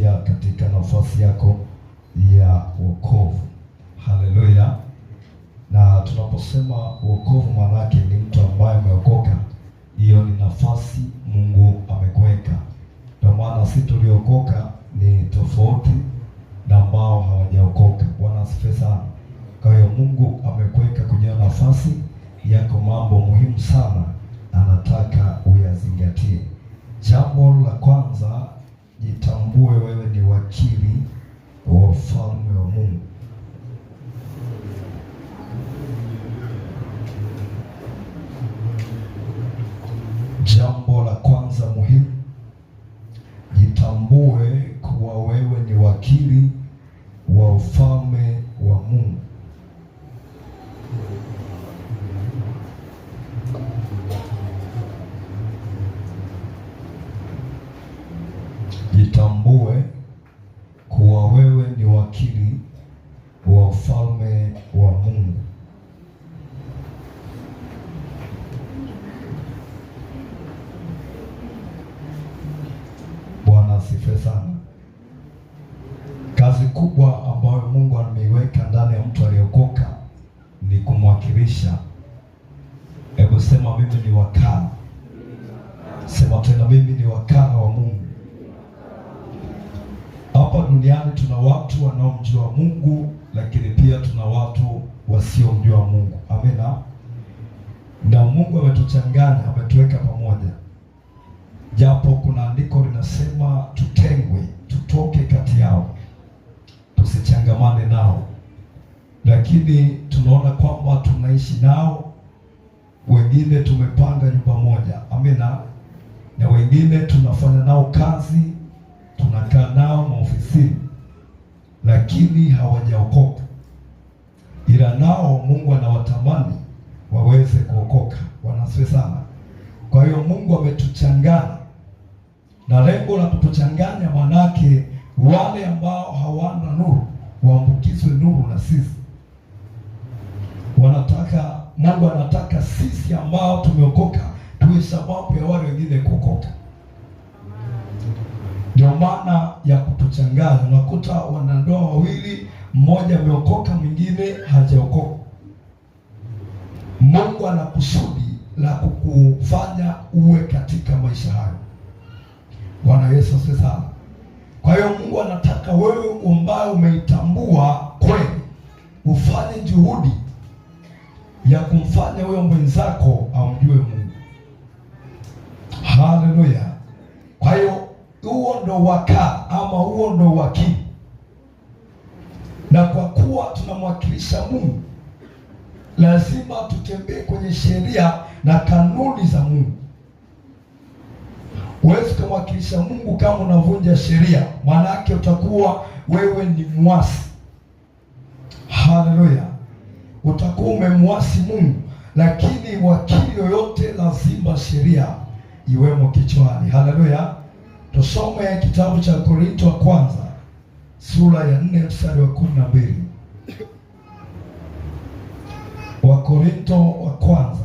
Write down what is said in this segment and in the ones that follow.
kupitia katika nafasi yako ya wokovu. Haleluya. Na tunaposema wokovu, maana yake ni mtu ambaye ameokoka. Hiyo ni nafasi Mungu amekuweka. Ndio maana sisi tuliokoka ni tofauti na ambao hawajaokoka. Bwana asifiwe sana. Kwa hiyo Mungu amekuweka kwenye nafasi yako, mambo muhimu sana anataka uyazingatie. Jambo la kwanza, jitambue wewe ni wakili wa ufalme wa Mungu. Jambo la kwanza muhimu, jitambue kuwa wewe ni wakili wa ufalme wa Mungu. Jitambue kuwa wewe ni wakili wa ufalme wa Mungu. Bwana asifiwe sana. Kazi kubwa ambayo Mungu ameiweka ndani ya mtu aliyeokoka ni kumwakilisha. Hebu sema, mimi ni wakala. Sema tena, mimi ni wakala wa Mungu. Hapa duniani tuna watu wanaomjua Mungu, lakini pia tuna watu wasiomjua Mungu. Amina. Na Mungu ametuchanganya, ametuweka pamoja. Japo kuna andiko linasema tutengwe, tutoke kati yao, tusichangamane nao, lakini tunaona kwamba tunaishi nao. Wengine tumepanga nyumba moja, amina, na wengine tunafanya nao kazi, tunakaa nao maofisini, lakini hawajaokoka. Ila nao Mungu anawatamani waweze kuokoka. Wanasiwe sana. Kwa hiyo Mungu ametuchanganya, na lengo la kutuchanganya manake wale ambao hawana nuru waambukizwe nuru na sisi. Mungu anataka sisi ambao tumeokoka tuwe sababu ya wale wengine kuokoka. Ndio maana ya kutuchanganya. Unakuta wanandoa wawili, mmoja ameokoka, mwingine hajaokoka. Mungu ana kusudi la kukufanya uwe katika maisha hayo. Bwana Yesu asifiwe sana. Kwa hiyo Mungu anataka wewe ambaye umeitambua kweli ufanye juhudi ya kumfanya huyo mwenzako amjue Mungu. Haleluya. Kwa hiyo huo ndo wakala ama huo ndo wakili. Na kwa kuwa tunamwakilisha Mungu, lazima tutembee kwenye sheria na kanuni za Mungu. Huwezi kumwakilisha Mungu kama unavunja sheria, maana yake utakuwa wewe ni mwasi. Haleluya. Utakuwa umemwasi Mungu. Lakini wakili yoyote lazima sheria iwemo kichwani. Haleluya. Tusome kitabu cha Korinto wa kwanza sura ya 4 mstari wa 12. Wakorinto wa kwanza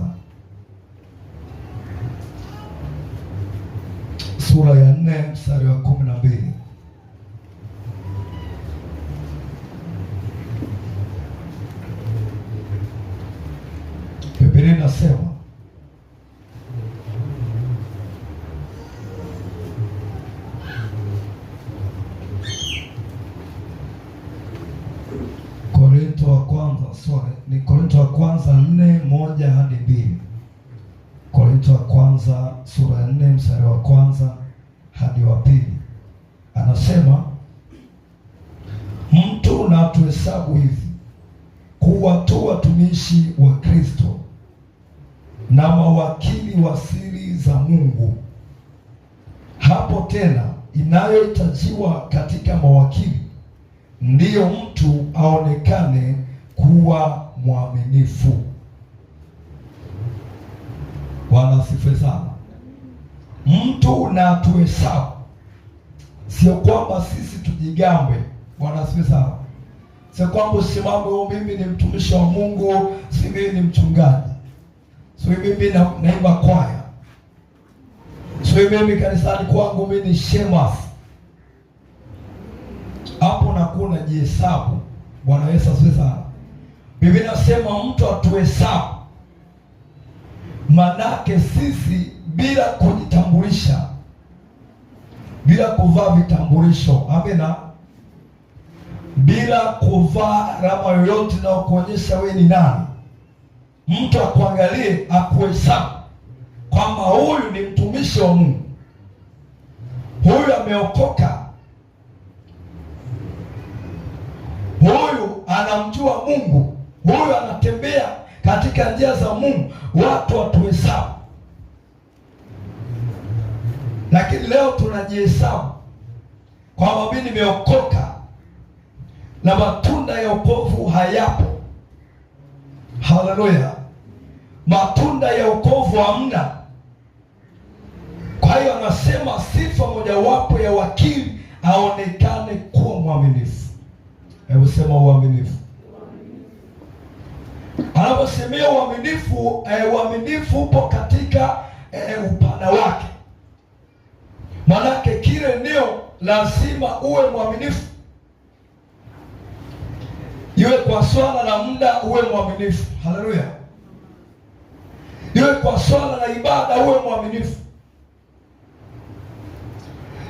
sura ya 4 mstari wa 12. Biblia inasema, Korinto wa kwanza 4:1 hadi 2. Korinto wa kwanza sura ya 4 mstari wa kwanza hadi wa 2. Anasema, mtu na tuhesabu hivi kuwa tu watumishi wa Kristo na mawakili wa siri za Mungu. Hapo tena inayohitajiwa katika mawakili ndiyo mtu aonekane kuwa mwaminifu. Bwana asifiwe sana. Mtu na tuhesabu, sio kwamba sisi tujigambe. Bwana asifiwe sana. Sio kwamba usimame, mimi ni mtumishi wa Mungu, si mimi ni mchungaji, si mimi naimba kwaya, si mimi kanisani kwangu mimi ni shemasi. hapo unakuwa unajihesabu. Bwana Yesu asifiwe sana. Biblia inasema mtu atuhesabu, manake sisi bila kujitambulisha, bila kuvaa vitambulisho, amena, bila kuvaa alama yoyote na kuonyesha wewe ni nani, mtu akuangalie, akuhesabu kwamba huyu ni mtumishi wa Mungu, huyu ameokoka, huyu anamjua Mungu, huyu anatembea katika njia za Mungu, watu watuhesabu. Lakini leo tunajihesabu kwamba mimi nimeokoka na matunda ya wokovu hayapo. Haleluya! Matunda ya wokovu hamna. Kwa hiyo anasema sifa mojawapo ya wakili aonekane kuwa mwaminifu. Hebu sema uaminifu. Anaposemea uaminifu, uaminifu upo katika upana wake. Manake kile eneo lazima uwe mwaminifu. Iwe kwa swala la muda uwe mwaminifu. Haleluya. Iwe kwa swala la ibada uwe mwaminifu.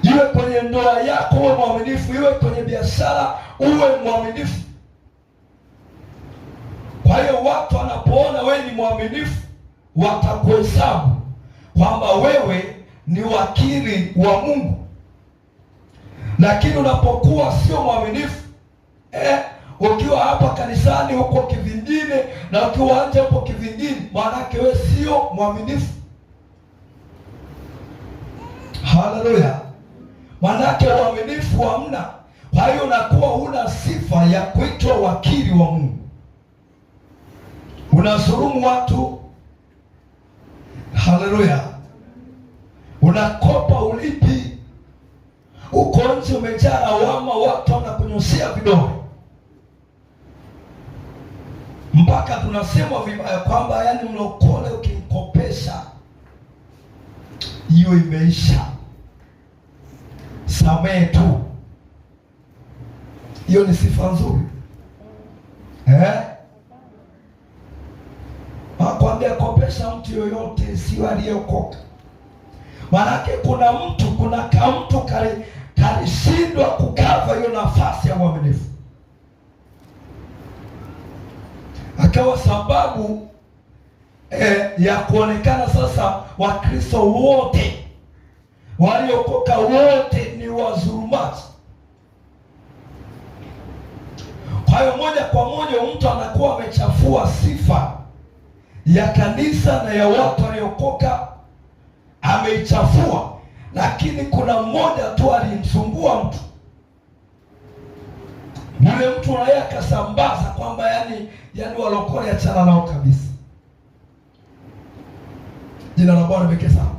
Iwe kwenye ndoa yako uwe mwaminifu. Iwe kwenye biashara uwe mwaminifu. Kwa hiyo watu wanapoona wewe ni mwaminifu, watakuhesabu kwamba wewe ni wakili wa Mungu. Lakini unapokuwa sio mwaminifu, ukiwa hapa kanisani huko kivingine na ukiwa nje huko kivingine, maanake wewe sio mwaminifu. Haleluya. Maanake uaminifu hamna. Kwa hiyo unakuwa huna sifa ya kuitwa wakili wa Mungu. Unadhulumu watu. Haleluya. Unakopa ulipi. Uko nje umejaa lawama, watu wanakunyoshea vidole. Mpaka tunasema vibaya kwamba yani mlokole ukimkopesha hiyo imeisha, samehe tu. Hiyo ni sifa nzuri. Hakwambia kopesha mtu yoyote, sio aliyeokoka. Maanake kuna mtu kalishindwa kukava hiyo nafasi ya uaminifu, akawa sababu ya kuonekana sasa Wakristo wote waliokoka wote ni wazulumaji. Kwa hiyo moja kwa moja mtu anakuwa amechafua sifa ya kanisa na ya watu waliokoka, ameichafua. Lakini kuna mmoja tu alimsumbua mtu, yule mtu naye akasambaza kwamba yani walokole achana nao kabisa. Jina la Bwana libarikiwe sana.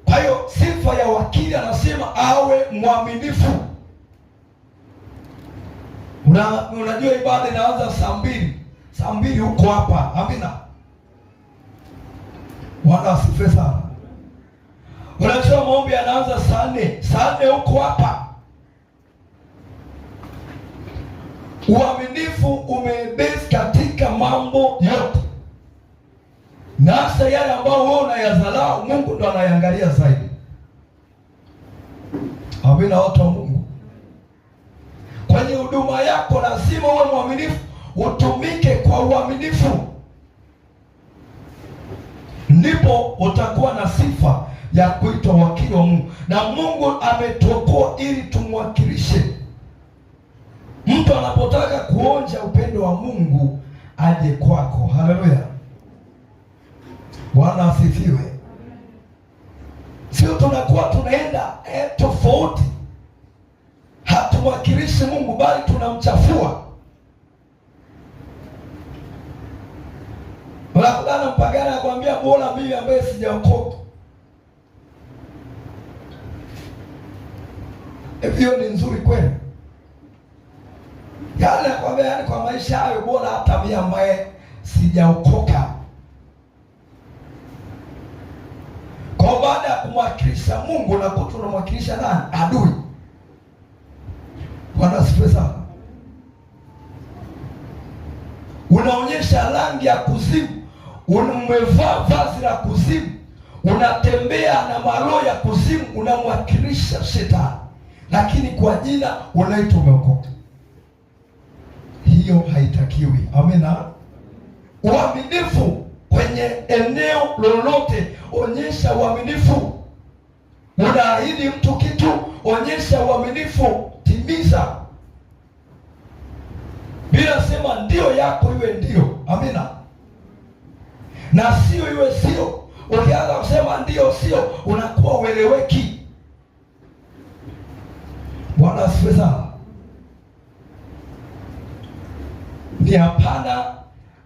Kwa hiyo sifa ya wakili anasema awe mwaminifu. Unajua ibada inaanza saa mbili huko hapa. Amina. Bwana asifiwe sana. Unajua maombi yanaanza saa nne huko hapa. Uaminifu umebase katika mambo yote, na hasa yale ambayo wewe unayadharau, Mungu ndo anayangalia zaidi. Amina, watu wa Mungu. Kwenye huduma yako lazima uwe mwaminifu, utumike kwa uaminifu, ndipo utakuwa na sifa ya kuitwa wakili wa Mungu. Na Mungu ametuokoa ili tumwakilishe. Mtu anapotaka kuonja upendo wa Mungu aje kwako. Haleluya. Bwana asifiwe. Sio tunakuwa tunaenda tofauti, hatumwakilishi Mungu bali tunamchafua. Unakutana mpagani akwambia bora mimi ambaye sijaokoka. Hiyo ni nzuri kweli? Yale akwambia yani kwa maisha hayo bora hata mimi ambaye sijaokoka. Kwa baada ya kumwakilisha Mungu na kutu unamwakilisha nani? Adui. Bwana asifiwe sana. Unaonyesha rangi ya kuzimu, umevaa vazi la kuzimu, unatembea na maroho ya kuzimu, unamwakilisha shetani, lakini kwa jina unaitwa umeokoka. Hiyo haitakiwi. Amina. Uaminifu kwenye eneo lolote, onyesha uaminifu. Unaahidi mtu kitu, onyesha uaminifu, timiza. Bila sema ndio yako iwe ndio. Amina. Na sio iwe sio. Ukianza kusema ndio sio, unakuwa ueleweki. Bwana asifiwe sana. Ni hapana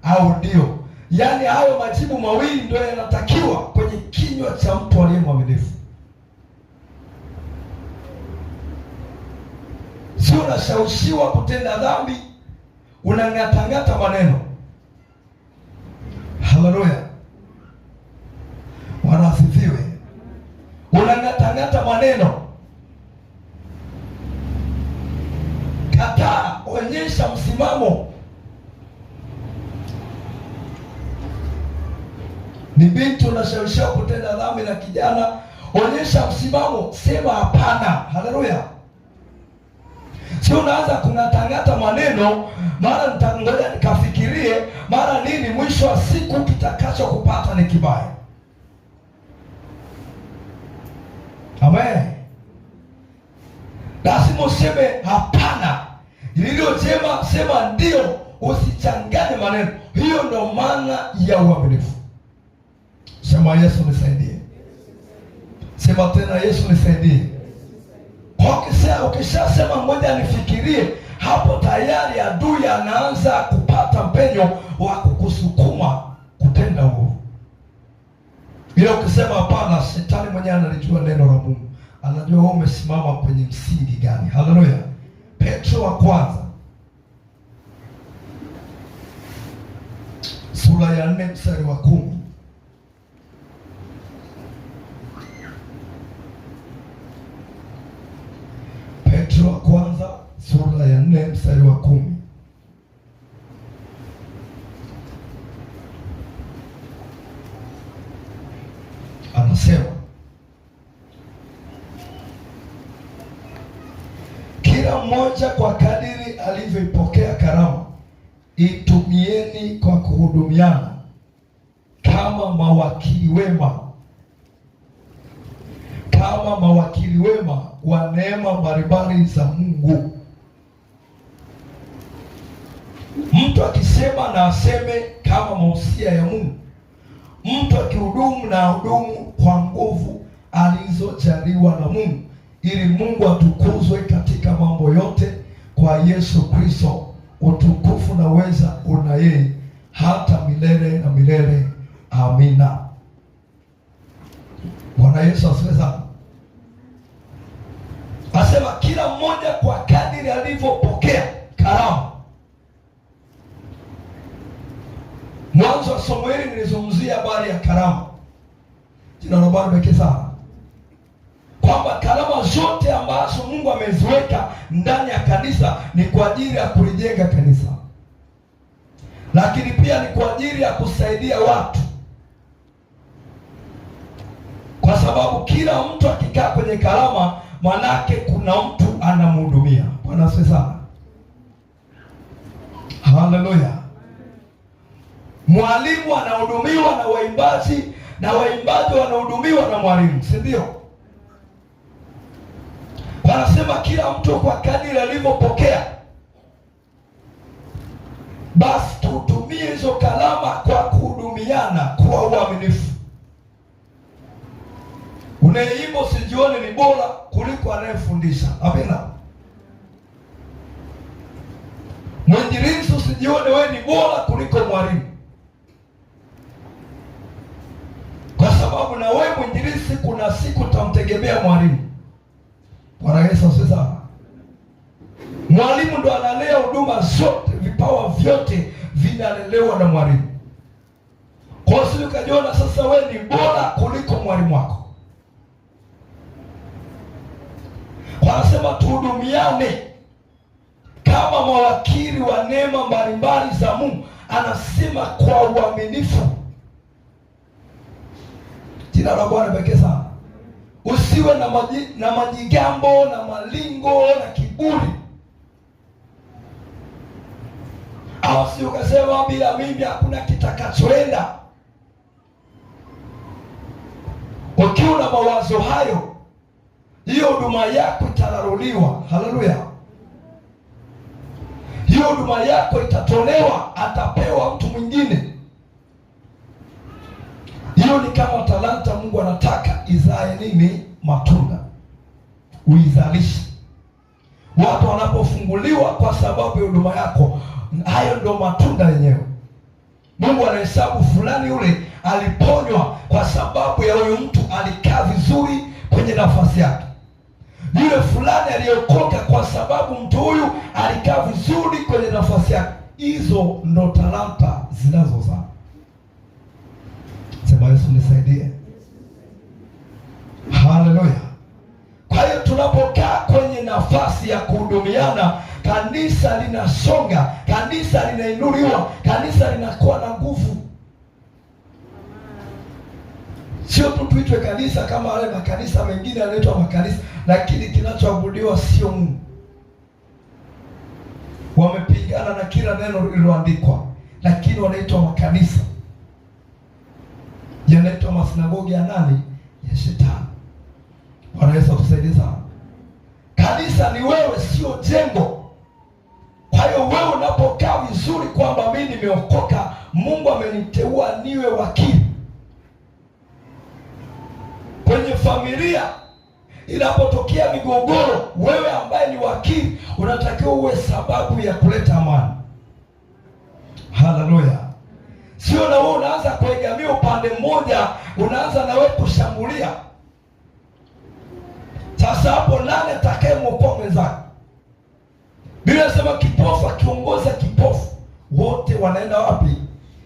au ndio. Yaani hayo majibu mawili ndio yanatakiwa kwenye kinywa cha mtu aliye mwaminifu. Sio unashawishiwa kutenda dhambi, unang'atang'ata maneno. Haleluya. Bwana asifiwe. Unang'atang'ata maneno. Kataa, onyesha msimamo. Ni binti unashawishiwa kutenda dhambi na kijana, onyesha msimamo, sema hapana. Haleluya. Sio unaanza kung'atang'ata maneno, mara nitangoja nikafikirie, mara nini, mwisho wa siku kitakacho kupata ni kibaya. Amen. Lazima useme hapana. Lililo jema sema ndio, usichanganye maneno. Hiyo ndio maana ya uaminifu. Sema Yesu nisaidie. Sema tena Yesu nisaidie. Ukishasema ngoja nifikirie, hapo tayari adui anaanza kupata mpenyo wa kukusukuma kutenda uovu. Bila ukisema hapana, shetani mwenyewe analijua neno la Mungu. Anajua wewe umesimama kwenye msingi gani. Haleluya. Petro wa kwanza sura ya 4 mstari wa 10. Petro wa kwanza sura ya 4 mstari wa 10. Anasema kila mmoja kwa kadiri alivyoipokea karama, itumieni kwa kuhudumiana kama mawakili wema, kama mawakili wema wa neema mbalimbali za Mungu. Mtu akisema na aseme kama mausia ya Mungu. Mtu akihudumu na ahudumu kwa nguvu alizojaliwa na Mungu, ili Mungu atukuzwe katika mambo yote kwa Yesu Kristo. Utukufu na uweza una yeye hata milele na milele. Amina. Bwana Yesu asifiwe sana. Asema kila mmoja kwa kadiri alivyopokea karama. Mwanzo wa somo hili nilizungumzia habari ya karama. Jina la Bwana libarikiwe sana. Kwamba karama zote ambazo Mungu ameziweka ndani ya kanisa ni kwa ajili ya kulijenga kanisa, lakini pia ni kwa ajili ya kusaidia watu, kwa sababu kila mtu akikaa kwenye karama, manake kuna mtu anamhudumia. Bwana asifiwe sana. Haleluya. Mwalimu anahudumiwa na waimbaji, na waimbaji wanahudumiwa na mwalimu, si ndio? Wanasema kila mtu kwa kadiri alivyopokea, basi tutumie hizo karama kwa kuhudumiana kwa uaminifu. Unayeimba usijione ni bora kuliko anayefundisha. Amina. Mwinjilisti usijione wewe ni bora kuliko mwalimu, kwa sababu na wewe mwinjilisti kuna siku utamtegemea mwalimu. Bwana Yesu asifiwe sana. Mwalimu ndo analea huduma zote, vipawa vyote vinalelewa na mwalimu. Kwa hiyo ukajiona sasa wewe ni bora kuliko mwalimu wako. Wanasema tuhudumiane kama mawakili wa neema mbalimbali za Mungu, anasema kwa uaminifu. Jina la Bwana pekee sana. Usiwe na majigambo na malingo na kiburi. Au si ukasema bila mimi hakuna kitakachoenda. Ukiwa na mawazo hayo, hiyo huduma yako italaluliwa. Haleluya. Hiyo huduma yako itatolewa, atapewa mtu mwingine. Hiyo ni kama talanta Mungu anataka izae nini? Matunda. Uizalishe. Watu wanapofunguliwa kwa sababu ya huduma yako, hayo ndio matunda yenyewe. Mungu anahesabu fulani yule aliponywa kwa sababu ya huyu mtu alikaa vizuri kwenye nafasi yake. Yule fulani aliokoka kwa sababu mtu huyu alikaa vizuri kwenye nafasi yake. Hizo ndo talanta zinazozaa. Sema Yesu nisaidie. Haleluya. Kwa hiyo tunapokaa kwenye nafasi ya kuhudumiana, kanisa linasonga, kanisa linainuliwa, kanisa linakuwa na nguvu. Sio tu tuitwe kanisa kama wale makanisa mengine yanaitwa makanisa, lakini kinachoabudiwa sio Mungu. Wamepingana na kila neno lililoandikwa, lakini wanaitwa makanisa. Yanaitwa masinagogi ya nani? Ya Shetani. Bwana Yesu atusaidie sana. Kanisa ni wewe, sio jengo. Kwa hiyo wewe unapokaa vizuri kwamba mimi nimeokoka, Mungu ameniteua niwe wakili. Kwenye familia inapotokea migogoro, wewe ambaye ni wakili unatakiwa uwe sababu ya kuleta amani. Haleluya. Sio na wewe unaanza kuegamia upande mmoja, unaanza na wewe kushambulia. Sasa hapo nani atakayemwokoa mwenzake? Biblia inasema kipofu akiongoza kipofu, wote wanaenda wapi?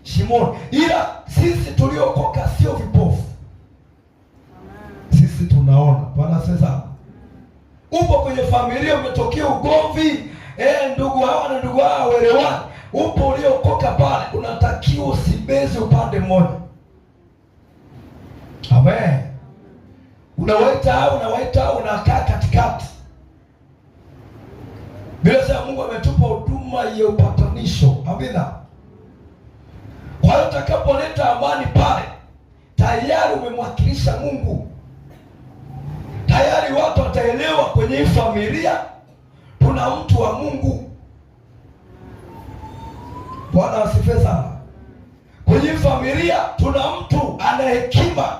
Shimoni. Ila sisi tuliokoka sio vipofu. Sisi tunaona. Bwana sasa. Upo kwenye familia, umetokea ugomvi, ndugu hawa na ndugu hawa welewani. Upo uliokoka pale, unatakiwa usibeze upande mmoja. Amen. Unawaita unakaa katikati. Bila sema Mungu ametupa huduma ya upatanisho. Amina. Kwa hiyo utakapoleta amani pale, tayari umemwakilisha Mungu. Tayari watu wataelewa kwenye hii familia tuna mtu wa Mungu. Bwana asifiwe sana. Kwenye hii familia tuna mtu ana hekima.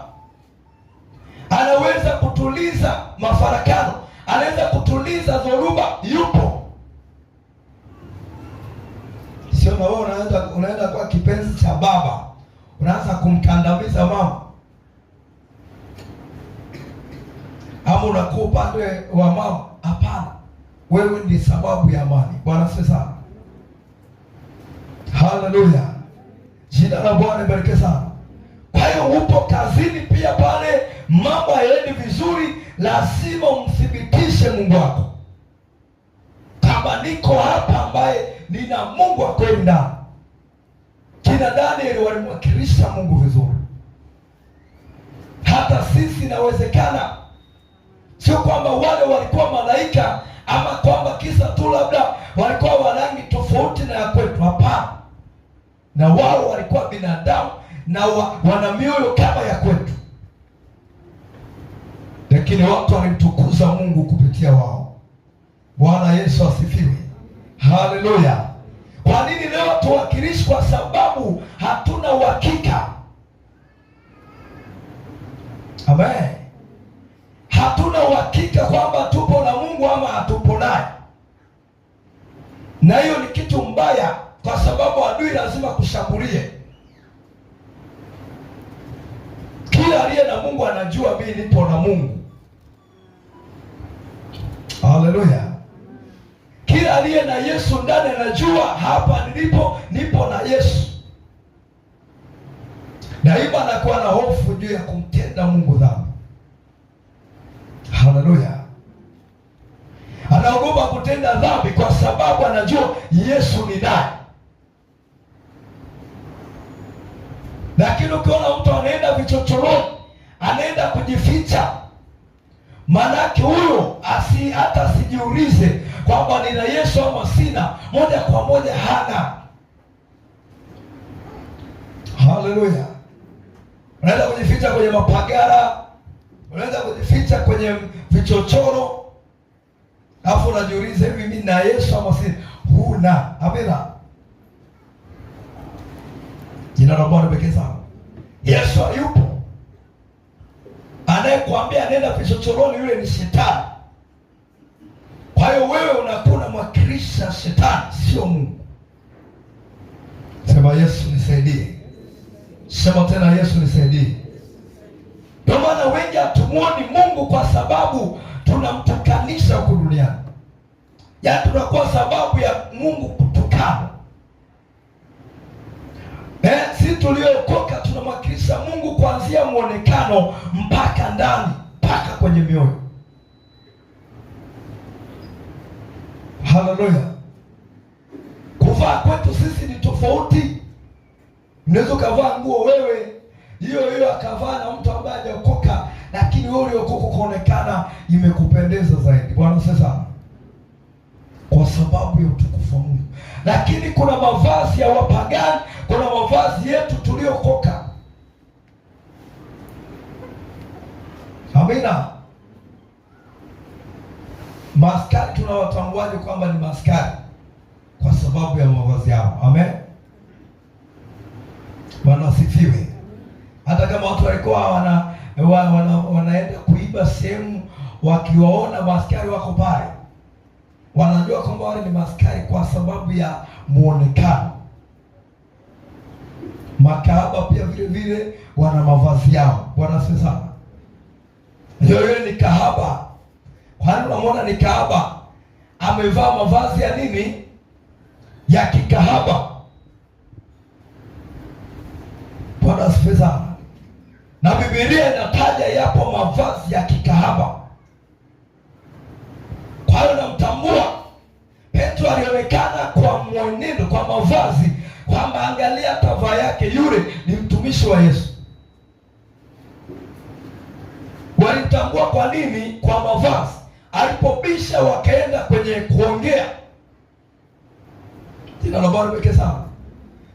Anaweza kutuliza mafarakano, anaweza kutuliza dhoruba, yupo. Sio na wewe unaenda kwa kipenzi cha baba, unaanza kumkandamiza mama. Ama unakuwa upande wa mama. Hapana. Wewe ni sababu ya amani. Bwana asifiwe sana. Haleluya. Jina la Bwana libarikiwe sana. Kwa hiyo upo kazini pia pale, mambo hayaendi vizuri, lazima umthibitishe Mungu wako. Kama niko hapa ambaye nina Mungu wa kweli ndani. Kina Danieli walimwakilisha Mungu vizuri. Hata sisi inawezekana. Sio kwamba wale walikuwa malaika ama kwamba kisa tu labda walikuwa wa rangi tofauti na ya kwetu. Hapana. Na wao walikuwa binadamu na wana mioyo kama ya kwetu. Lakini watu walimtukuza Mungu kupitia wao. Bwana Yesu asifiwe. Haleluya. Kwa nini leo tuwakilishi? Kwa sababu hatuna uhakika. Amen. Hatuna uhakika kwamba tupo na Mungu ama hatupo naye. Na hiyo ni kitu mbaya, kwa sababu adui lazima kushambulie. Kila aliye na Mungu anajua mimi nipo na Mungu. Haleluya. Kila aliye na Yesu ndani anajua hapa nilipo, nipo na Yesu. Daima anakuwa na hofu juu ya kumtenda Mungu dhambi. Haleluya. anaogopa kutenda dhambi kwa sababu anajua Yesu ni naye. Lakini ukiona mtu anaenda vichochoroni, anaenda kujificha, manake huyo hata asijiulize kwamba nina Yesu ama sina, moja kwa moja hana. Haleluya. Unaweza kujificha kwenye mapagara, unaweza kujificha kwenye vichochoro, alafu unajiuliza hivi, mimi na Yesu ama sina? Huna. Amina. Jina la Bwana pekee sana. Yesu hayupo. Anayekwambia nenda vichochoroni yule ni shetani. Kwa hiyo wewe unakuwa mwakilisha shetani, sio Mungu. Sema Yesu nisaidie. Sema tena Yesu nisaidie. Ndio maana wengi hatumuoni Mungu kwa sababu tunamtukanisha huko duniani. Yaani tunakuwa sababu ya Mungu kutukana. Sisi tuliokoka tunamwakilisha Mungu kuanzia muonekano mpaka ndani, mpaka kwenye mioyo. Haleluya. Kuvaa kwetu sisi ni tofauti. Unaweza ukavaa nguo wewe hiyo akavaa na mtu ambaye hajaokoka, lakini wewe uliokoka kuonekana imekupendeza zaidi. Bwana sasa, kwa sababu ya utukufu wa Mungu. Lakini kuna mavazi ya wapagani, kuna mavazi yetu tuliokoka. Amina. Maskari tunawatambuaje kwamba ni maskari? Kwa sababu ya mavazi yao. Amen. Bwana asifiwe. Hata kama watu walikuwa wanaenda kuiba sehemu, wakiwaona maskari wako pale, wanajua kwamba wale ni maskari kwa sababu ya muonekano. Makahaba pia vile vile wana mavazi yao. Bwana asifiwe sana. Yeye ni kahaba. Kwani unamwona ni kahaba amevaa mavazi ya nini? Ya kikahaba. Bwana asifiwe sana. Na Biblia inataja yapo mavazi ya kikahaba. Kwa hiyo namtambua Petro alionekana kwa mwenendo, kwa mavazi, kwamba angalia tavaa yake, yule ni mtumishi wa Yesu. Walitambua kwa nini? Kwa mavazi. Alipobisha wakaenda kwenye kuongea. Jina la Bwana pekee sana.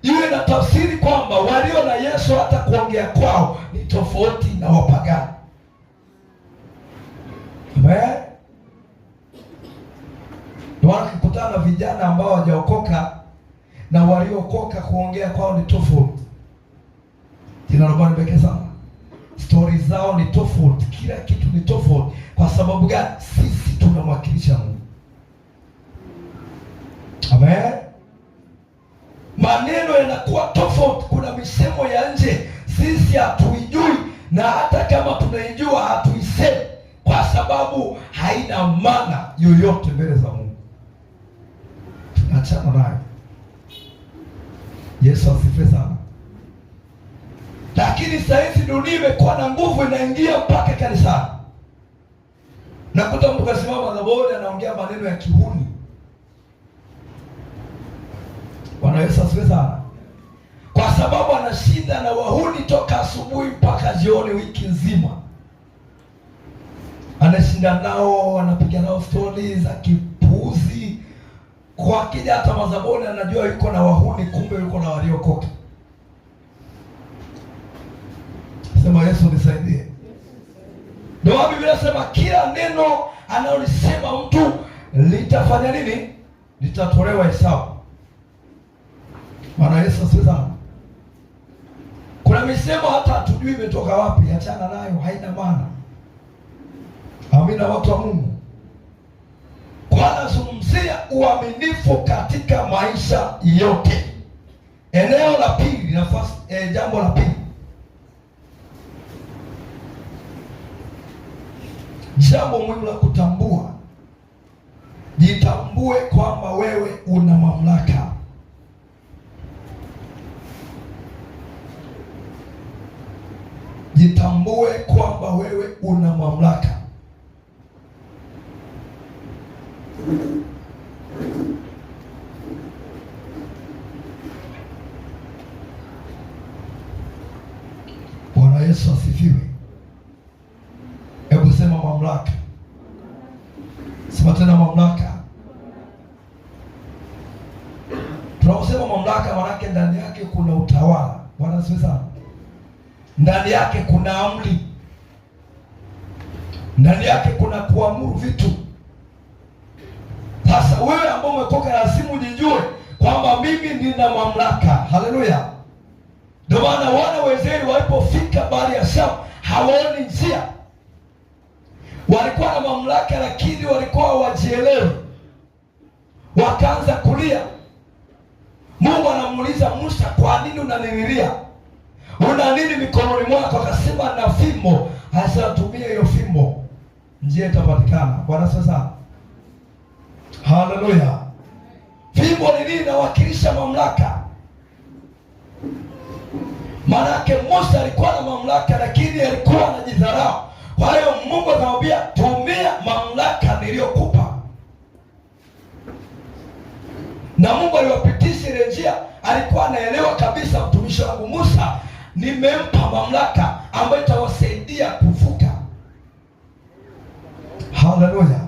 Iwe na tafsiri kwamba walio na Yesu hata kuongea kwao ni tofauti na wapagani. Amen. Ndio kukutana na vijana ambao hawajaokoka na waliokoka, kuongea kwao ni tofauti. Jina la Bwana pekee sana. Stori zao ni tofauti, kila kitu ni tofauti. Kwa sababu gani? Sisi tunamwakilisha Mungu. Amen. Maneno yanakuwa tofauti. Kuna misemo ya nje sisi hatuijui, na hata kama tunaijua hatuisemi kwa sababu haina maana yoyote mbele za Mungu. Tunachana nayo. Yesu asifiwe sana. Lakini sasa hivi dunia imekuwa na nguvu, inaingia mpaka kanisani. Nakuta mtu kasimama na bodi anaongea maneno ya kihuni. Bwana Yesu asifiwe sana. Kwa sababu anashinda na wahuni toka asubuhi mpaka jioni, wiki nzima. Anashinda nao, anapiga nao stori za kipuzi. Kwa kija hata mazaboni anajua yuko na wahuni, kumbe yuko na waliokoka. Sema Yesu nisaidie. Ndio Biblia inasema kila neno analolisema mtu litafanya nini? Litatolewa hesabu. Bwana Yesu asifiwe sana. Kuna misemo hata hatujui imetoka wapi, achana nayo, haina maana. Amina, watu wa Mungu. Kwa nazungumzia uaminifu katika maisha yote. Eneo la pili, nafasi jambo la pili. Jambo muhimu la kutambua. Jitambue kwamba wewe una mamlaka. Jitambue kwamba wewe una mamlaka. Bwana Yesu asifiwe. Hebu sema mamlaka. Sema tena mamlaka. Tunaposema mamlaka, maana ndani yake kuna utawala. Bwana asifiwe sana. Ndani yake kuna amri. Ndani yake kuna kuamuru vitu. Sasa wewe ambao umekoka, lazima ujijue kwamba mimi nina mamlaka. Haleluya. Ndio maana wana wa Israeli walipofika bahari ya Shamu hawaoni njia. Walikuwa na mamlaka lakini walikuwa hawajielewi. Wakaanza kulia. Mungu anamuuliza Musa, kwa nini unanililia? Una nini mikononi mwako? Akasema na fimbo. Hasa tumia hiyo fimbo, njia itapatikana. Bwana sasa. Haleluya. Fimbo ni nini? Inawakilisha mamlaka. Manake Musa alikuwa na mamlaka lakini alikuwa anajidharau. Kwa hiyo Mungu akamwambia, tumia mamlaka niliyokupa. Na Mungu aliwapitisha ile njia. Alikuwa anaelewa kabisa, mtumishi wangu Musa nimempa mamlaka ambayo itawasaidia kuvuka. Haleluya.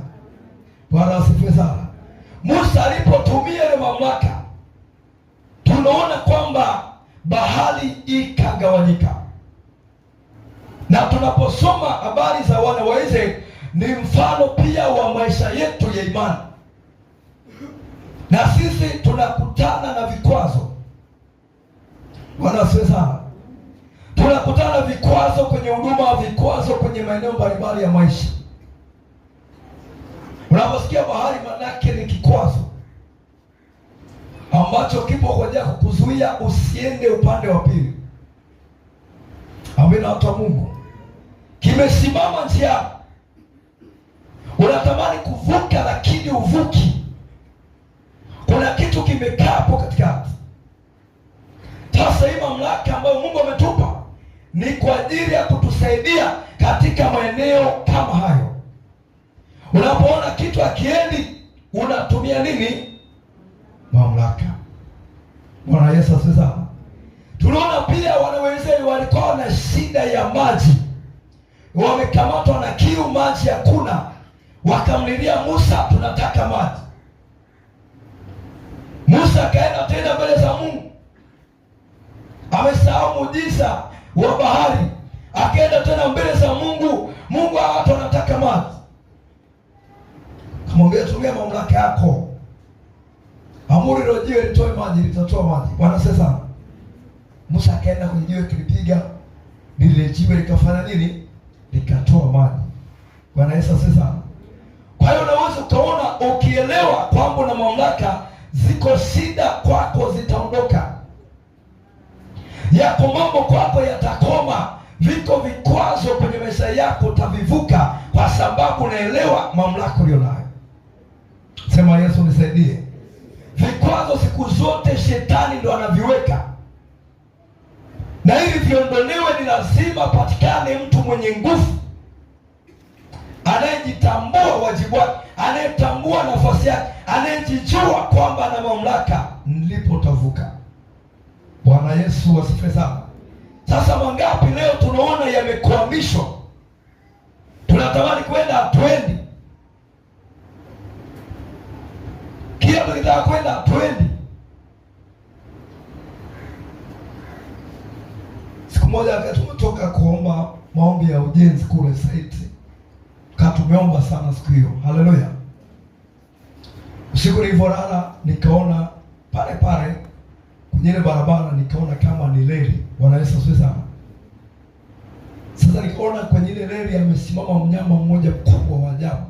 Bwana asifiwe sana. Musa alipotumia ile mamlaka, tunaona kwamba bahari ikagawanyika. Na tunaposoma habari za wana wa Israeli, ni mfano pia wa maisha yetu ya imani. Na sisi tunakutana na vikwazo. Bwana asifiwe sana. Tunakutana na vikwazo kwenye huduma, vikwazo kwenye maeneo mbalimbali ya maisha. Unaposikia bahari, manake ni kikwazo ambacho kipo kwa ajili ya kukuzuia usiende upande wa pili. Amina, watu wa Mungu. Kimesimama njia. Unatamani kuvuka lakini uvuki. Kuna kitu kimekaa hapo katikati. Sasa hii mamlaka ambayo Mungu ametupa ni kwa ajili ya kutusaidia katika maeneo kama hayo. Unapoona kitu hakiendi, unatumia nini? Mamlaka. Bwana Yesu asifiwe sana. Tunaona pia wana wa Israeli walikuwa na shida ya maji. Wamekamatwa na kiu, maji hakuna. Wakamlilia Musa, tunataka maji. Musa akaenda tena mbele za Mungu. Amesahau muujiza wa bahari. Akaenda tena mbele za Mungu. Mungu, hawa watu wanataka maji. Kamwambia, tumia mamlaka yako. Amuru hilo jiwe litoe maji, litatoa maji. Bwana sasa. Musa akaenda kwenye jiwe, kilipiga lile jiwe likafanya nini? Likatoa maji. Bwana Yesu sasa. Kwa hiyo unaweza ukaona, ukielewa kwamba na mamlaka, ziko shida kwako zitaondoka. Yako mambo kwako yatakoma. Viko vikwazo kwenye maisha yako utavivuka kwa sababu unaelewa mamlaka ulionayo. Sema Yesu nisaidie. Vikwazo siku zote shetani ndo anaviweka. Na ili viondolewe ni lazima patikane mtu mwenye nguvu, anayejitambua wajibu wake, anayetambua nafasi yake, anayejijua kwamba ana mamlaka, ndipo utavuka. Bwana Yesu asifiwe sana. Sasa mangapi leo tunaona yamekwamishwa? Tunatamani kwenda, hatuendi. Kila tukitaka kwenda, hatuendi. Siku moja wakati tumetoka kuomba maombi ya ujenzi kule site, tumeomba sana siku hiyo. Haleluya. Usiku nilipolala nikaona pale pale kwenye ile barabara, nikaona kama ni reli. Bwana Yesu asifiwe sana. Sasa nikaona kwenye ile reli amesimama mnyama mmoja mkubwa wa ajabu.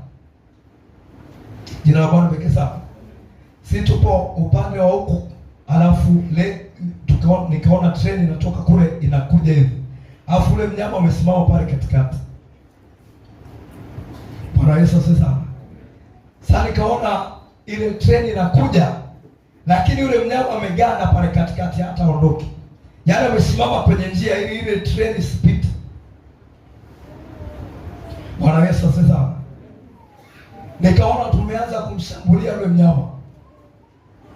Jina la Bwana pekee sana. Si tupo upande wa huku, alafu nikaona treni inatoka kule inakuja hivi. Alafu ule mnyama amesimama pale katikati. Bwana Yesu asifiwe sana. Sasa nikaona ile treni inakuja, lakini yule mnyama ameganda pale katikati, hata ondoki. Yaani amesimama kwenye njia ili ile treni isipite. Bwana Yesu asifiwe sana. Nikaona tumeanza kumshambulia yule mnyama,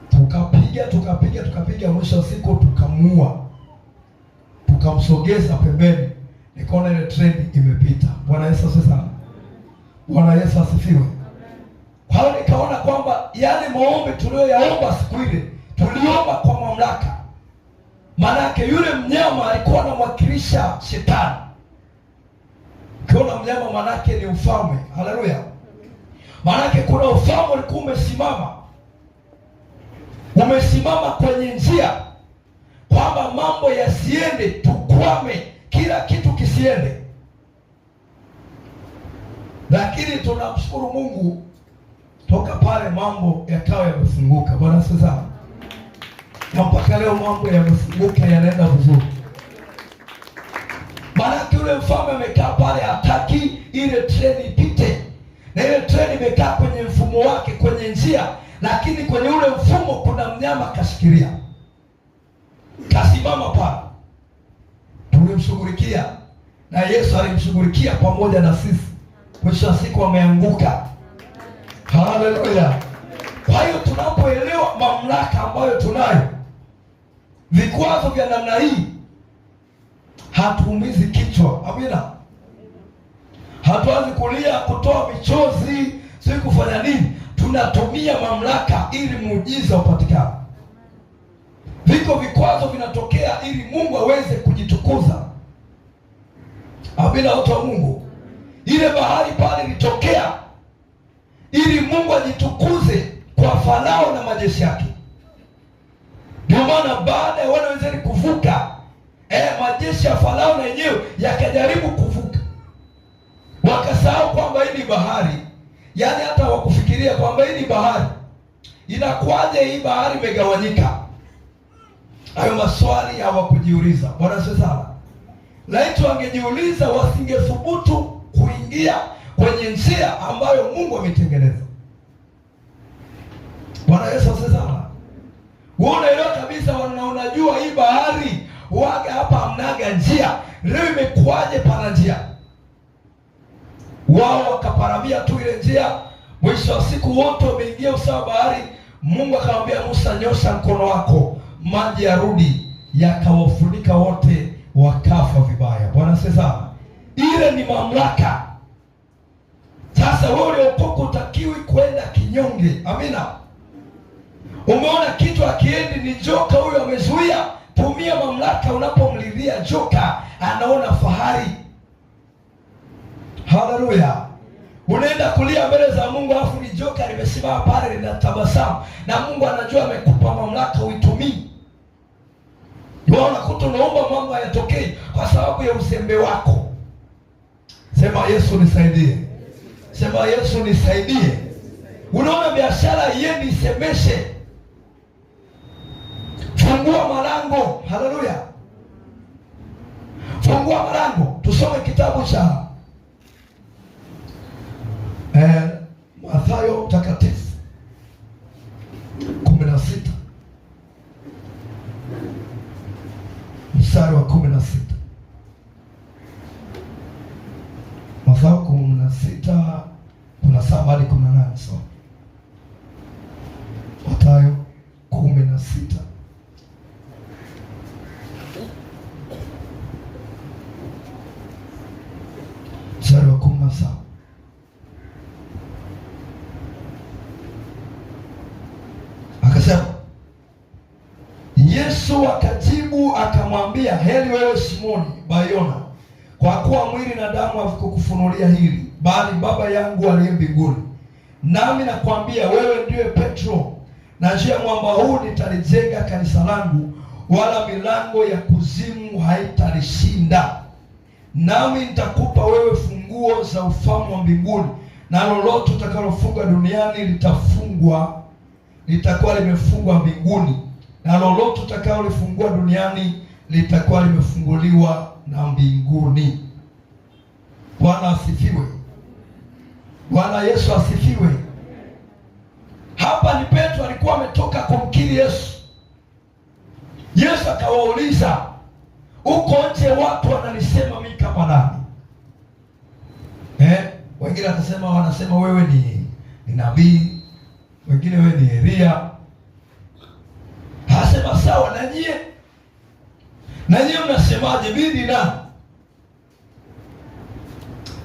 tukapiga, mwisho wa siku tukamua, tukamsogeza pembeni. Nikaona ile trend imepita. Bwana Yesu asifiwe sana. Bwana Yesu asifiwe. Kwa hiyo nikaona kwamba yale maombi tuliyoyaomba siku ile tuliomba kwa mamlaka. Maanake yule mnyama alikuwa anamwakilisha shetani. Ukiona mnyama maanake ni ufalme. Haleluya. Maanake kuna ufalme ulikuwa umesimama kwenye njia kwamba mambo yasiende, tukwame, kila kitu kisiende. Lakini tunamshukuru Mungu, toka pale mambo yakawa yamefunguka. Bwana sasa, na mpaka leo mambo yamefunguka, yanaenda vizuri. Maanake yule mfalme amekaa pale, hataki ile treni ipite, na ile treni imekaa kwenye mfumo wake, kwenye njia, lakini kwenye ule mfumo kuna mnyama kashikilia, kasimama pale. Tulimshughulikia na Yesu alimshughulikia pamoja na sisi. Mwisho wa siku ameanguka. Haleluya. Kwa hiyo tunapoelewa mamlaka ambayo tunayo, vikwazo vya namna hii hatuumizi kichwa. Amina. Hatuanzi kulia, kutoa michozi, si kufanya nini. Tunatumia mamlaka ili muujiza upatikane. Viko vikwazo vinatokea ili Mungu aweze kujitukuza. Amina, watu wa Mungu. Ile bahari pale ilitokea ili Mungu ajitukuze kwa Farao na majeshi yake. Ndio maana baada ya wana wa Israeli kuvuka, majeshi ya Farao na yenyewe yakajaribu kuvuka, wakasahau kwamba hii ni bahari. Yaani hata hawakufikiria kwamba hii ni bahari. Inakuwaje hii bahari imegawanyika? Hayo maswali hawakujiuliza. Bwana sana. Laiti wangejiuliza, wasingethubutu kuingia kwenye njia ambayo Mungu ametengeneza. Bwana Yesu asifiwe. Wewe unaelewa kabisa, unajua hii bahari waga hapa hamnaga njia. Leo imekuaje pana njia? Wao wakaparamia tu ile njia. Mwisho wa siku wote wameingia usawa bahari. Mungu akamwambia Musa, nyosha mkono wako, maji yarudi, yakawafunika wote, wakafa vibaya. Bwana sasa, ile ni mamlaka. Sasa wewe uliokoka utakiwi kwenda kinyonge. Amina. Umeona kitu akiendi, ni joka huyo amezuia. Tumia mamlaka. Unapomlilia joka, anaona fahari. Haleluya. Unaenda kulia mbele za Mungu, alafu ni joka limesimama pale linatabasamu, na Mungu anajua amekupa mamlaka uitumii. Wewe unakuta unaomba mambo hayatokei kwa sababu ya uzembe wako. Sema Yesu nisaidie. Sema Yesu nisaidie. Unaona biashara iendi, isemeshe. Fungua malango. Haleluya. Fungua malango. Tusome kitabu cha Mathayo Mtakatifu 16 mstari wa 16. Mathayo 16 17 hadi 18. So Mathayo 16 mstari wa 17. Akasema, Yesu akajibu akamwambia, heri wewe Simoni Bayona, kwa kuwa mwili na damu havikukufunulia hili, bali Baba yangu aliye mbinguni. Nami nakwambia wewe ndiwe Petro, na juu ya mwamba huu nitalijenga kanisa langu, wala milango ya kuzimu haitalishinda. Nami nitakupa wewe funguo za ufalme wa mbinguni, na lolote utakalofunga duniani litakuwa limefungwa mbinguni, na lolote utakalolifungua duniani litakuwa limefunguliwa na mbinguni. Bwana asifiwe. Bwana Yesu asifiwe. Hapa ni Petro alikuwa ametoka kumkiri Yesu. Yesu akawauliza, uko nje watu wananisema mimi kama nani? Wengine wanasema wewe nabii, wengine wewe ni Elia. Hasema sawa, na nyie mnasemaje mimi ni nani?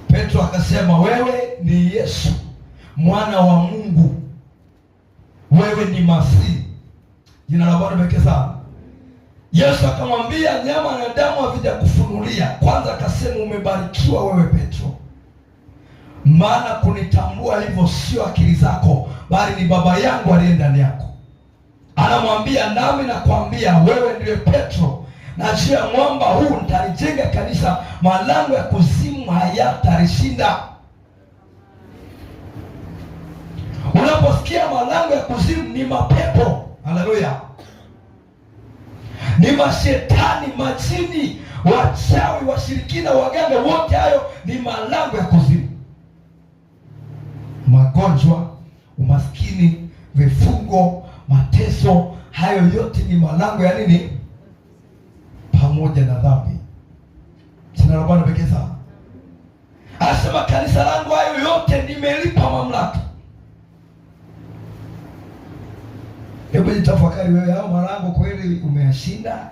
Petro akasema wewe ni Yesu mwana wa Mungu, wewe ni Masihi. Jina la Bwana libarikiwe sana. Yesu akamwambia nyama na damu havijakufunulia. Kwanza akasema umebarikiwa wewe Petro, maana kunitambua hivyo sio akili zako, bali ni Baba yangu aliye ndani yako. Anamwambia nami nakwambia wewe ndiye Petro, na juu ya mwamba huu nitalijenga kanisa, malango ya kuzimu hayatalishinda. Unaposikia malango ya kuzimu, ni mapepo, haleluya, ni mashetani, majini, wachawi, washirikina, waganga, wote hayo ni malango ya kuzimu. Magonjwa, umaskini, vifungo, mateso, hayo yote ni malango ya nini? Pamoja na dhambi. Jina la Bwana pekee sana. Anasema kanisa langu hayo yote nimelipa mamlaka. Hebu jitafakari wewe, hao malango kweli umeyashinda?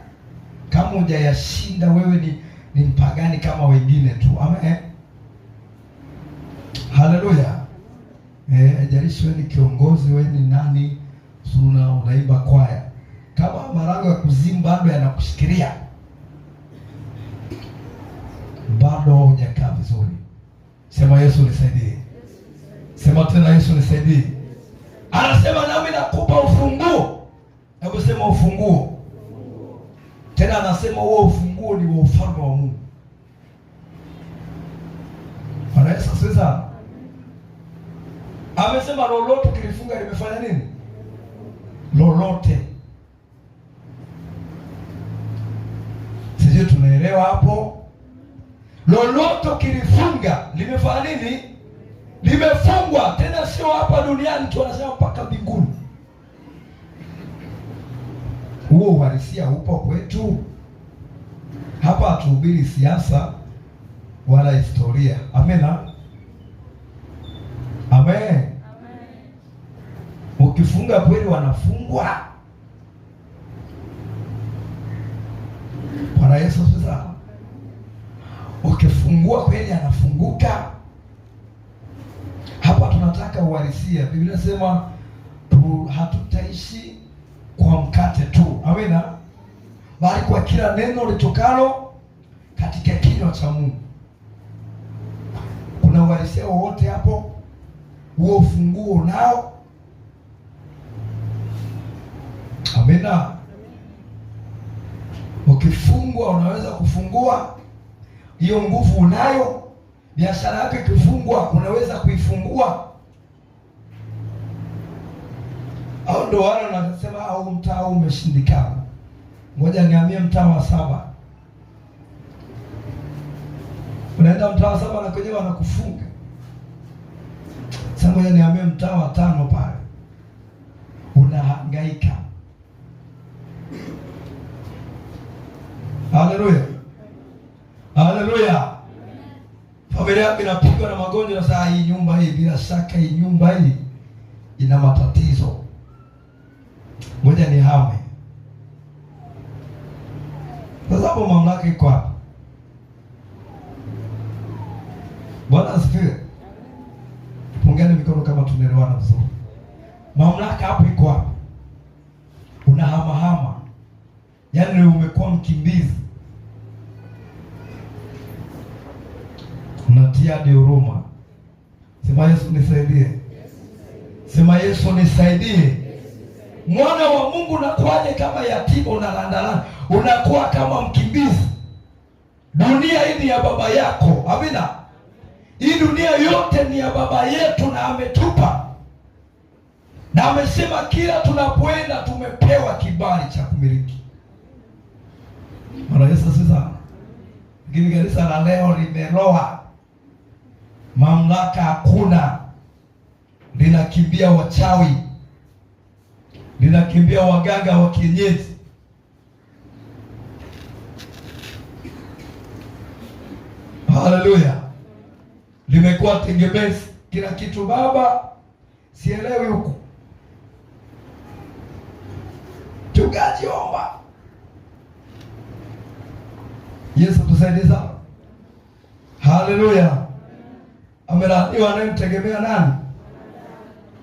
Kama hujayashinda wewe ni mpagani kama wengine tu. Amen. Haleluya. Ajalishi wewe ni kiongozi, wewe ni nani, unaimba kwaya, kama malango ya kuzimu bado yanakushikilia, bado hujakaa vizuri. Sema Yesu nisaidie. Sema tena Yesu nisaidie. Anasema nami nakupa ufunguo. Hebu sema ufunguo. Tena anasema huo ufunguo ni wa ufalme wa Mungu. Bwana Yesu asifiwe. Amesema lolote ukilifunga limefanya nini? Lolote. Sisi tunaelewa hapo? Lolote ukilifunga limefanya nini? Limefungwa. Tena sio hapa duniani tu, anasema mpaka mbinguni. Huo uhalisia upo kwetu. Hapa hatuhubiri siasa wala historia. Amena. Amen. Ukifunga kweli wanafungwa. Bwana Yesu sasa. Ukifungua kweli anafunguka. Hapa tunataka uhalisia. Biblia inasema hatutaishi kwa mkate tu. Amina. Bali kwa kila neno litokalo katika kinywa cha Mungu. Kuna uhalisia wowote hapo? Huo ufunguo nao? Amina. Ukifungwa unaweza kufungua. Hiyo nguvu unayo. Biashara yako ikifungwa unaweza kuifungua. Au ndo wale wanasema au mtaa umeshindikana, ngoja nihamie mtaa wa 7. Unaenda mtaa wa 7 na kwenye wanakufunga. Sasa ngoja nihamie mtaa wa 5 pale. Unahangaika. Haleluya. Haleluya. Familia yako inapigwa na magonjwa. Sasa hii nyumba hii, bila shaka hii nyumba hii ina matatizo, ngoja nihame. Sasa hapo mamlaka iko hapa. Bwana asifiwe. Pungieni mikono kama tunaelewana vizuri. Mamlaka hapo iko hapa. Unahama. Yaani umekuwa mkimbizi. Unatia hadi huruma. Sema Yesu nisaidie. Sema Yesu nisaidie. Mwana wa Mungu unakuwaje kama yatima, unalandalana, unakuwa kama mkimbizi? Dunia hii ni ya baba yako. Amina. Hii dunia yote ni ya baba yetu na ametupa. Na amesema kila tunapoenda tumepewa kibali cha kumiliki. Bwana Yesu sasa. Lakini kanisa la leo limeroa. Mamlaka hakuna. Linakimbia wachawi. Linakimbia waganga wa kienyeji. Haleluya. Limekuwa tegemezi. Kila kitu baba, sielewi huko. Mchungaji omba. Yesu tusaidie sana. Haleluya. Amelaaniwa anayemtegemea nani?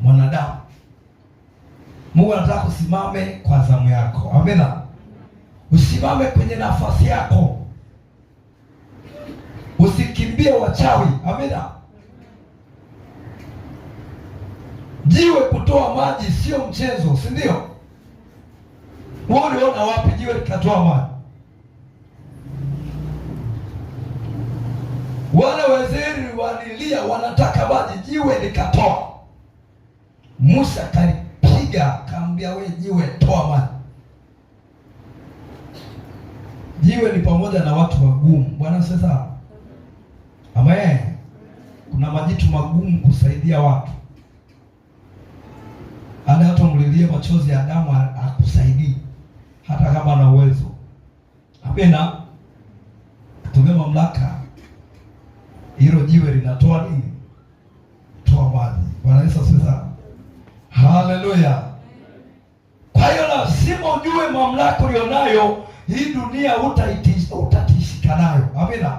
Mwanadamu. Mungu anataka usimame kwa zamu yako. Amina. Usimame kwenye nafasi yako. Usikimbie wachawi. Amina. Jiwe kutoa maji sio mchezo, si ndio? Wewe uliona wapi jiwe likatoa maji? Wale waziri walilia wanataka maji, jiwe likatoa. Musa kalipiga, akamwambia wewe jiwe toa maji. Jiwe ni pamoja na watu wagumu. Bwana sasa. Amen. Kuna majitu magumu kusaidia watu. Hata mlilie machozi ya damu akusaidii hata kama ana uwezo. Amina. Kutumia mamlaka. Hilo jiwe linatoa nini? Toa maji. Bwana Yesu sasa. Haleluya. Kwa hiyo lazima ujue mamlaka ulionayo, hii dunia utatishika nayo. Amina.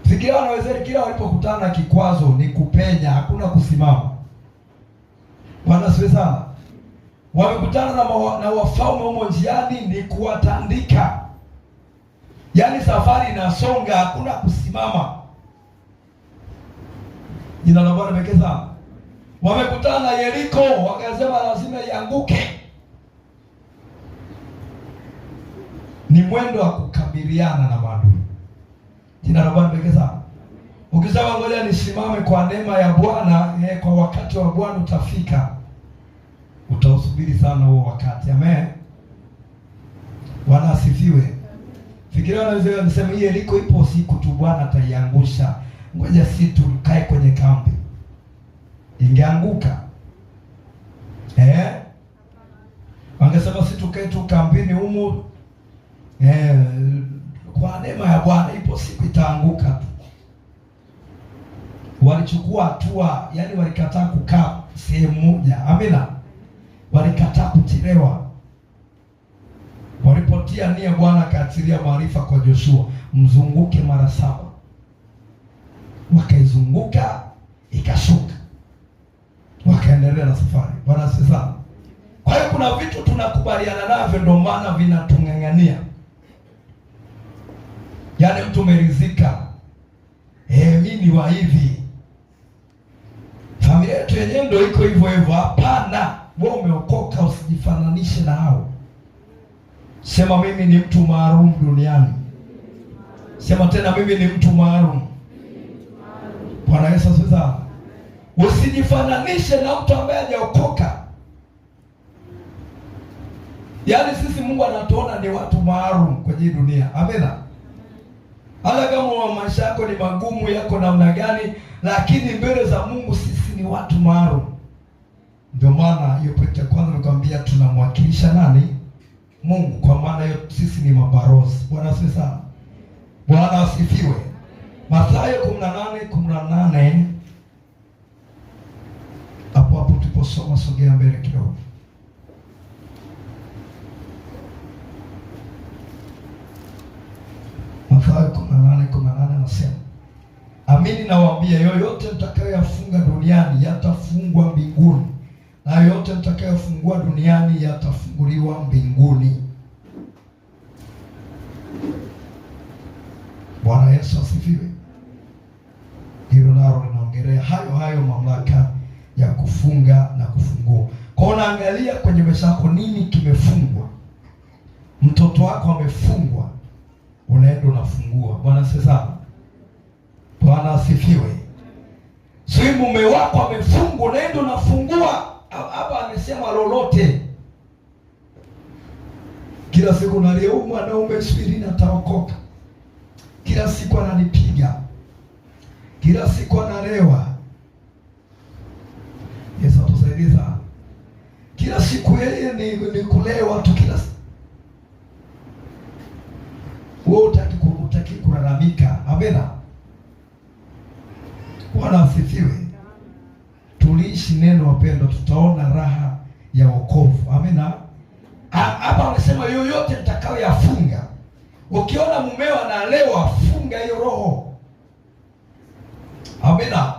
Fikiria wanawezeri kila walipokutana na kikwazo ni kupenya, hakuna kusimama. Bwana siwe sana. Wamekutana na wafalme humo njiani ni kuwatandika. Yaani safari inasonga, hakuna kusimama. Jina la Bwana limekeza. Wamekutana na Yeriko, wakasema lazima ianguke. Ni mwendo wa kukabiliana na maadui. Jina la Bwana limekeza. Ukisema ngoja nisimame kwa neema ya Bwana, kwa wakati wa Bwana utafika. Utausubiri sana huo wakati. Amen. Bwana asifiwe. Fikiria wanaweza kusema hii Yeriko ipo siku tu Bwana ataiangusha. Ngoja si tukae kwenye kambi. Ingeanguka. Wangesema si tukae tu kambini humu. Kwa neema ya Bwana ipo siku itaanguka tu. Walichukua hatua, yani walikataa kukaa sehemu moja. Amina. Walikataa kuchelewa. Walipotia nia, Bwana akaachilia maarifa kwa Joshua, mzunguke mara 7. Wakaizunguka ikashuka. Wakaendelea na safari. Bwana asifiwe. Kwa hiyo kuna vitu tunakubaliana navyo ndio maana vinatung'ang'ania. Yaani mtu umeridhika. Mimi ni wa hivi. Familia yetu yenyewe ndio iko hivyo hivyo. Hapana. Wewe umeokoka, usijifananishe na hao. Sema mimi ni mtu maalum duniani. Sema tena mimi ni mtu maalum. Bwana Yesu asifiwe. Usijifananishe na mtu ambaye hajaokoka. Yaani sisi Mungu anatuona ni watu maalum kwenye dunia. Amina. Hata kama maisha yako ni magumu, yako namna gani, lakini mbele za Mungu sisi ni watu maalum. Ndio maana hiyo pointi ya kwanza nikwambia tunamwakilisha nani? Mungu. Kwa maana hiyo sisi ni mabarozi. Bwana asifiwe sana. Bwana asifiwe. Mathayo 18:18. Hapo tuliposoma, sogea mbele kidogo. Mathayo 18:18 anasema, amini nawaambia, yoyote mtakayoyafunga duniani yatafungwa mbinguni, na yoyote mtakayofungua duniani yatafunguliwa mbinguni. Bwana Yesu asifiwe. Hilo nalo linaongelea hayo mamlaka ya kufunga na kufungua. Kwa unaangalia kwenye maisha yako nini kimefungwa. Mtoto wako amefungwa, unaenda unafungua. Bwana asifiwe. Bwana asifiwe. Sio mume wako amefungwa, unaenda unafungua. Hapa amesema lolote. Kila siku nalia mwanaume 20 ataokoka. Kila siku ananipiga. Kila siku analewa. Yesu atusaidie sana. Kila siku yeye ni kulewa tu kila siku. Wewe utaki kulalamika. Amina. Bwana asifiwe. Tuliishi neno wapendwa, tutaona raha ya wokovu. Amina. Hapa anasema yoyote mtakayoyafunga. Ukiona mumeo analewa, funga hiyo roho. Amina.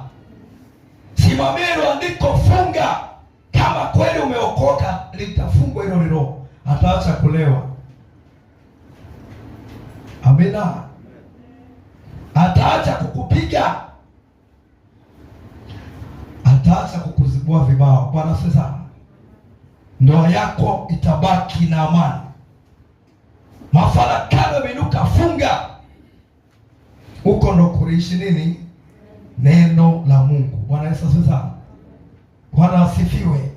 Simamia hilo andiko, funga. Kama kweli umeokoka, litafungwa hilo roho, ataacha kulewa. Amina. Ataacha kukupiga, ataacha kukuzibua vibao. Bwana sasa, ndoa yako itabaki na amani. Mafarakano yameinuka, funga. Huko ndo kuishi nini? Neno la Mungu. Bwana Yesu sasa, Bwana asifiwe.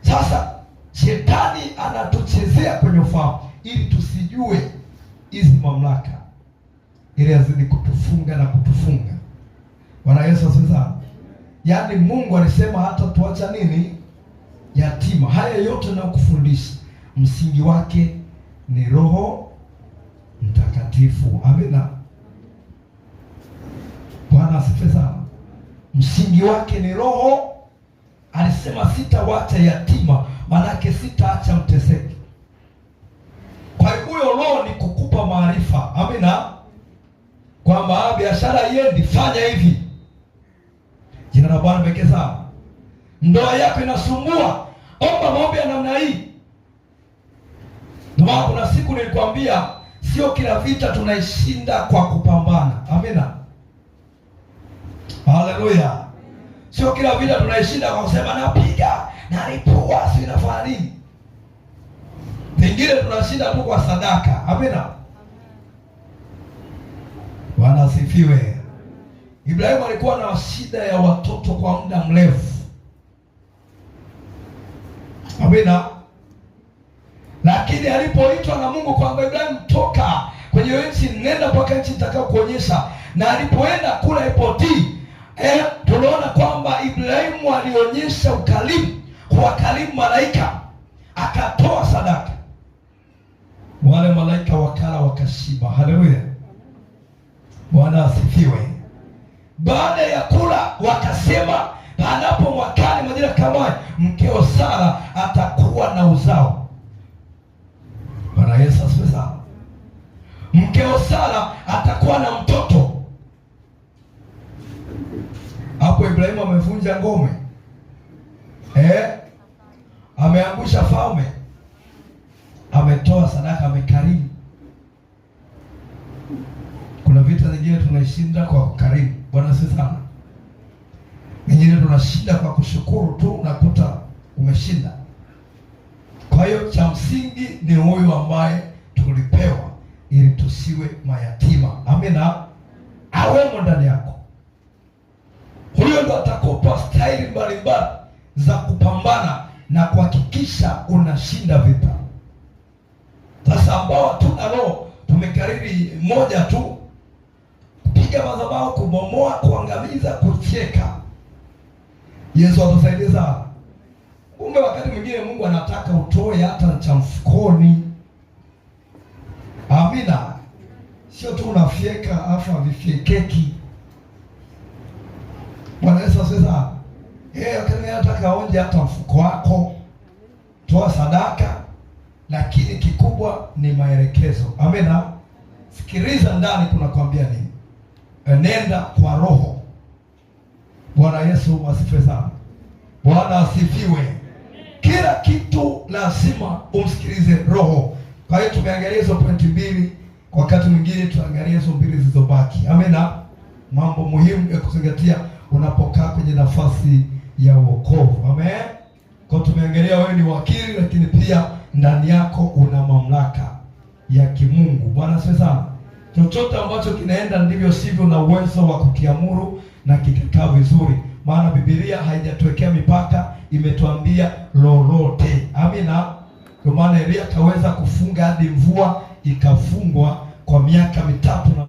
Sasa shetani anatuchezea kwenye ufahamu ili tusijue hizi mamlaka, ili azidi kutufunga na kutufunga. Bwana Yesu sasa, yaani Mungu alisema hata tuacha nini? Yatima. Haya yote na kufundisha, msingi wake ni Roho Mtakatifu. Amina. Bwana asifiwe sana. Msingi wake ni Roho. Alisema sitawacha yatima, maanake sitaacha mteseke. Kwa hiyo Roho ni kukupa maarifa. Amina. Kwamba biashara iendi, fanya hivi. Jina la Bwana pekee sana. Ndoa yako inasumbua, omba maombi ya namna hii. Ndio kuna siku nilikwambia sio kila vita tunaishinda kwa kupambana. Amina. Haleluya. Sio kila vita tunaishinda kwa kusema napiga, nalipua, si nafanya nini. Pengine tunashinda tu kwa sadaka. Amina. Bwana asifiwe. Ibrahimu alikuwa na shida ya watoto kwa muda mrefu. Amina. Lakini alipoitwa na Mungu kwamba Ibrahimu, toka kwenye nchi, nenda mpaka nchi nitakao kuonyesha, na alipoenda kula ipotii, tunaona kwamba Ibrahimu alionyesha ukarimu, kuwakarimu malaika, akatoa sadaka. Wale malaika wakala wakashiba. Haleluya. Bwana asifiwe. Baada ya kula wakasema, panapo mwakani majira kama mkeo Sara atakuwa na uzao. Bwana Yesu asifiwe sana. Mkeo Sara atakuwa na mtoto. Hapo Ibrahimu amevunja ngome, ameangusha falme, ametoa sadaka, amekarimu. Kuna vita zingine tunaishinda kwa kukarimu. Bwana asifiwe sana. Wengine tunashinda kwa kushukuru tu, unakuta umeshinda. Kwa hiyo cha msingi ni huyu ambaye tulipewa ili tusiwe mayatima. Amina. Awemo ndani yako. Huyo ndo atakupa staili mbalimbali za kupambana na kuhakikisha unashinda vita. Sasa ambao hatuna roho, tumekariri moja tu: kupiga madhabahu, kubomoa, kuangamiza, kucheka. Yesu atusaidie sana. Kumbe wakati mwingine Mungu anataka utoe hata cha mfukoni. Amina. Sio tu unafyeka afa vifyekeki. Bwana Yesu asifiwe. Wakati anataka aonje hata mfuko wako. Toa sadaka, lakini kikubwa ni maelekezo. Amina. Sikiliza ndani kunakwambia nini. Nenda kwa Roho. Bwana Yesu asifiwe sana. Bwana asifiwe. Kila kitu lazima umsikilize Roho. Kwa hiyo tumeangalia hizo pointi mbili, kwa wakati mwingine tuangalie hizo mbili zilizobaki. Amina. Mambo muhimu ya kuzingatia unapokaa kwenye nafasi ya wokovu. Amen. Kwa tumeangalia wewe ni wakili, lakini pia ndani yako una mamlaka ya kimungu. Bwana asifiwe sana. Chochote ambacho kinaenda ndivyo sivyo, na uwezo wa kukiamuru na kikikaa vizuri, maana Biblia haijatuwekea mipaka, imetuambia lolote. Amina. Kwa maana Elia kaweza kufunga hadi mvua ikafungwa kwa miaka 3 na